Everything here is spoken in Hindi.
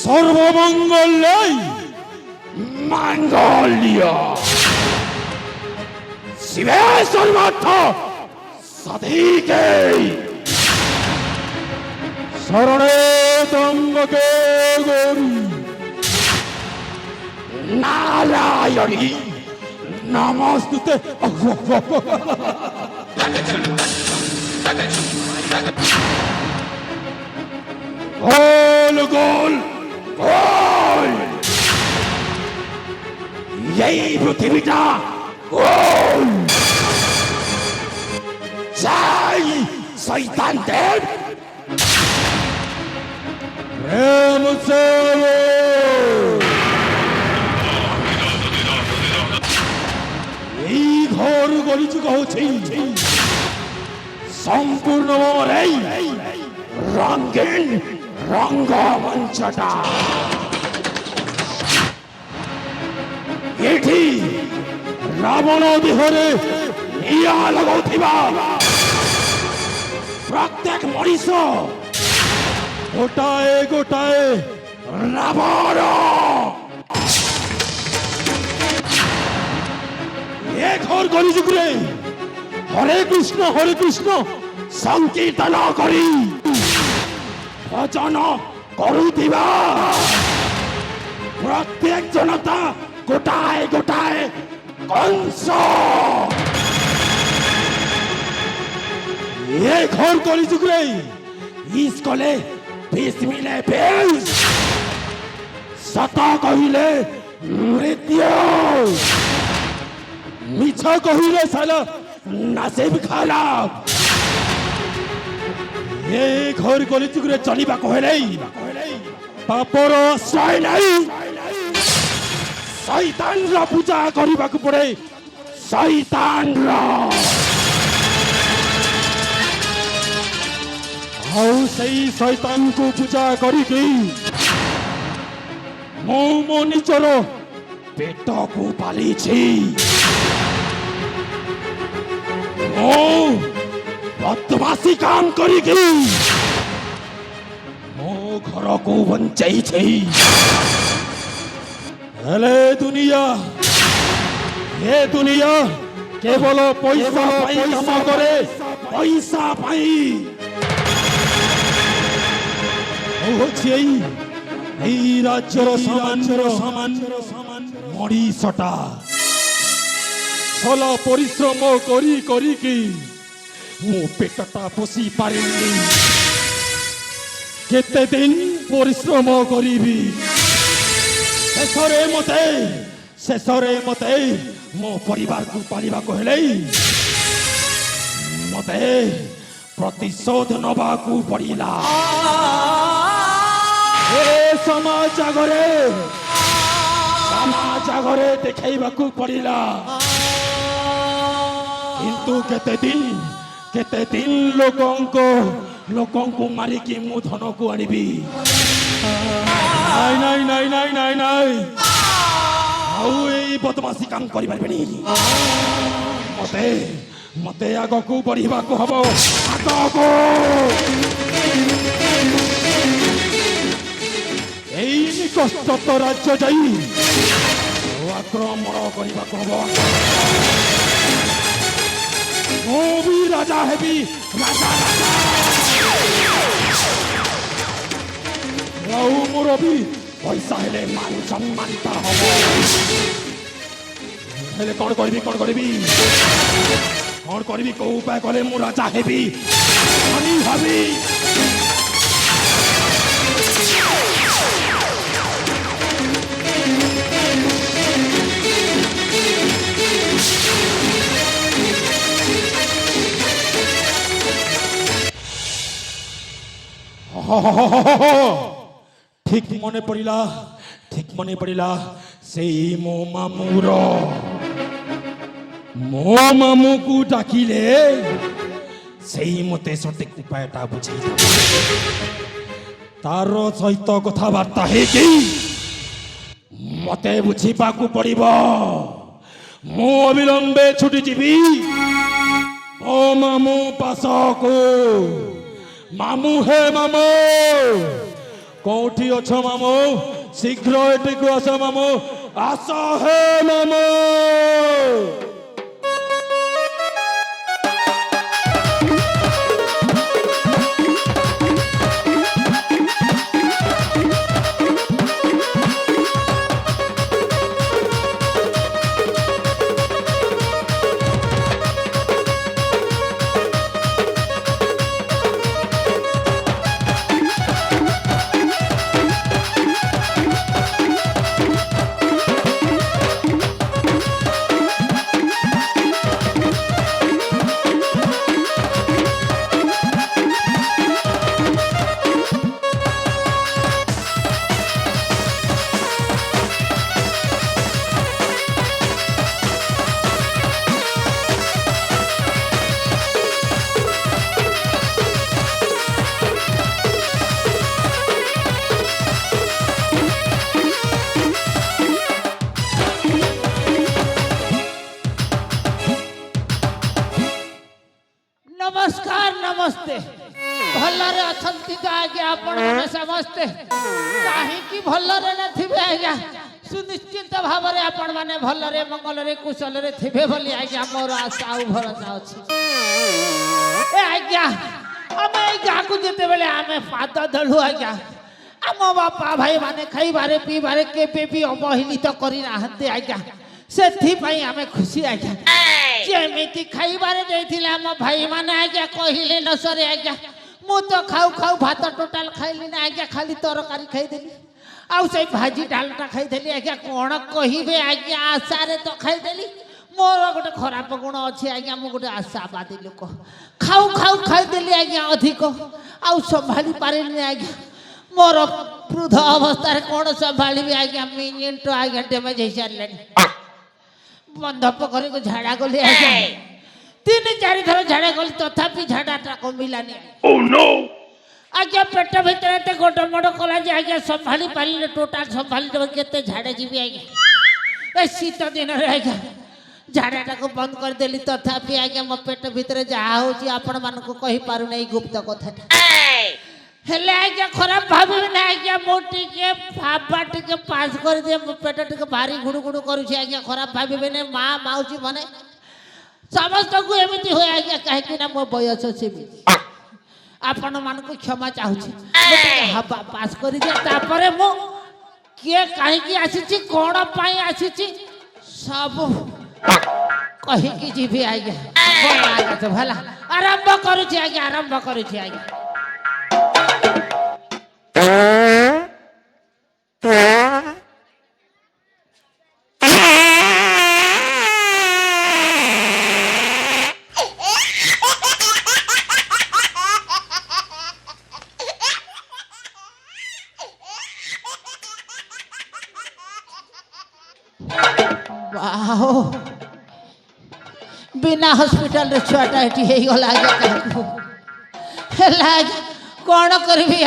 সর্বমঙ্গলে মঙ্গল্য শিবে সর্বার্থ সাধিকে শরণে ত্রম্বকে গৌরী নারায়ণী নমস্তুতে। গোল গোল গোল এই পৃথিবীটা গোল। জয় শয়তান দেব প্রেম সে এই ঘর গলিচুক হচ্ছে সম্পূর্ণ এই রঙিন রঙ্গমঞ্চটা। এটি রাবণ দেহরে নিয়া লগাউଥିବା প্রত্যেক মଣିষ গোটাଏ গোটাଏ রাবণ। এ ঘর গলিযুগরে হরে কৃষ্ণ সংকীর্তন করি ভজন করুথিবা প্রত্যেক জনতা গোটাଏ গোটাଏ কংস। এ ঘর কলিযুগরে ইস কলে বিষ মিলে বেশ সত কহিলে মৃত্যু মিছ কহিলে সালা নসিব খারাপ। এ ঘর কলিযুগরে চলিବାକୁ ହେଲେ ପାପର ଆଶ୍ରୟ ନାହିଁ। ଶୈତାନର ପୂଜା କରିବାକୁ ପଡେ ଶୈତାନର। ଆଉ ସେଇ ଶୈତାନକୁ ପୂଜା କରିକି ମୁଁ ମୋ ନିଜର ପେଟକୁ ପାଲିଛି। ମୁଁ ବଦମାସି କାମ କରିକି ମୋ ଘରକୁ ବଞ୍ଚେଇଛି। ହେଲେ ଏ ଦୁନିଆ କେବଳ ପଇସା ପାଇଁ କାମ କରେ, ପଇସା ପାଇଁ। ହଉଛି এই রাজ্যର ସାମାନ୍ୟ ମଣିଷଟା ଭଲ ପରିଶ୍ରମ କରିକି ମୁଁ ପେଟଟା ପୋଷି ପାରିନି। କେତେ ଦିନ ପରିଶ୍ରମ କରିବି? ଶେଷରେ ମତେ ମୋ ପରିବାରକୁ ପାଳିବାକୁ ହେଲେ ମତେ ପ୍ରତିଶୋଧ ନେବାକୁ ପଡ଼ିଲା। ଏ ସମାଜ ଆଗରେ ଦେଖେଇବାକୁ ପଡ଼ିଲା। କିନ୍ତୁ କେତେ ଦିନ ଲୋକଙ୍କୁ ମାରିକି ମୁଁ ଧନକୁ ଆଣିବି? ନାଇଁ ଆଉ ଏଇ ବଦମାସି କାମ କରିପାରିବେନି। ମତେ ଆଗକୁ ବଢିବାକୁ ହବ। ଆଗକୁ এই নিকটস্থ রাজ্য যাই আক্রমণ କରିବାକୁ হব। ମୁଁ ବି ରାଜା ହେବି। ଆଉ ମୋର ବି ପଇସା ହେଲେ ମାନ ସମ୍ମାନଟା ହବ। ହେଲେ କଣ କରିବି କୋଉ ଉପାୟ କଲେ ମୁଁ ରାଜା ହେବି ଭାବି ঠিক মনে পড়িলা সেই ମୋ ମାମୁଁକୁ ଡାକିଲେ ସେଇ ମତେ ସଠିକ ଉପାୟଟା ବୁଝେଇ ଦେବ। ତାର ସହିତ କଥାବାର୍ତ୍ତା ହେଇକି ମତେ ବୁଝିବାକୁ ପଡିବ। ମୁଁ ଅବିଳମ୍ବେ ଛୁଟି ଯିବି ମୋ ମାମୁଁ ପାଶକୁ। ମାମୁଁ कोठी अछ मामू शीघ्र एटिको आस मामू आस हे मामू नमस्कार नमस्ते भलरे अछंती तो आगे आपण माने समस्ते काहे भलरे न थिबे आज्ञा सुनिश्चित भाव रे आपण माने भलरे मंगलरे कुशलरे थिबे बोली आज्ञा मोर आशा आ भरोसा अछि ए आज्ञा हमें आज्ञा को जेते बेले हमें पाद धलु आज्ञा आम बापा भाई माने खाइबारे पीबारे केबे भी अवहेलित करि नाहते आज्ञा से आम खुशी आज्ञा जेमिति खाइबारे देथिले आम भाई माने आज्ञा कहिले न सरे आज्ञा मु तो खाऊ खाऊ भात टोटाल खाइली ना आज्ञा खाली तरकारी खाइदेली आउ से भाजी डालटा खाइदेली आज्ञा कोण कहिबे आज्ञा आशारे तो खाइदेली मोर गोटे खराब गुण अच्छी आज्ञा मु गोटे आशावादी लोक खाऊ खाऊ खाइदेली आज्ञा अधिक आउ संभाली पारिनी आज्ञा मोर वृद्ध अवस्था कौन संभाली आज्ञा मिनिट आज्ञा डेमेज हो सारे बंधप कर झाड़ा गली आज्ञा 3-4 थर झाड़ा गली तथापि झाड़ाटा कमिलानी आज्ञा पेट भितर गोट मोड़ कला आज्ञा संभाली पारे टोटाल संभाली के झाड़े जीवी आज्ञा ए शीत दिन आज्ञा झाड़ाटा को बंद करदेली तथापि आज्ञा मो पेट भितर जहाँ हूँ आपण मान कही पार नहीं गुप्त कथा हेले आज्ञा खराब भाभी ना आज्ञा मो टिके भाबा टिके पास कर दे मो पेट टिके भारी गुडु गुडु करूछि आज्ञा खराब भाभी ने माँ माउची मने समस्त को एमिति होय आज्ञा काहे कि ना मो बयस सेमिति आपण मान को क्षमा चाहूछि हबा पास कर दे तापरे मो के काहे कि आसीछि कोण पाई आसीछि सब कहि कि जीवी आज्ञा कोन आज्ञा तो भला आरंभ करूछि आज्ञा आरंभ करूछि आज्ञा बिना हॉस्पिटल रे छुआटा एठी हे गला आज्ञा कौन करी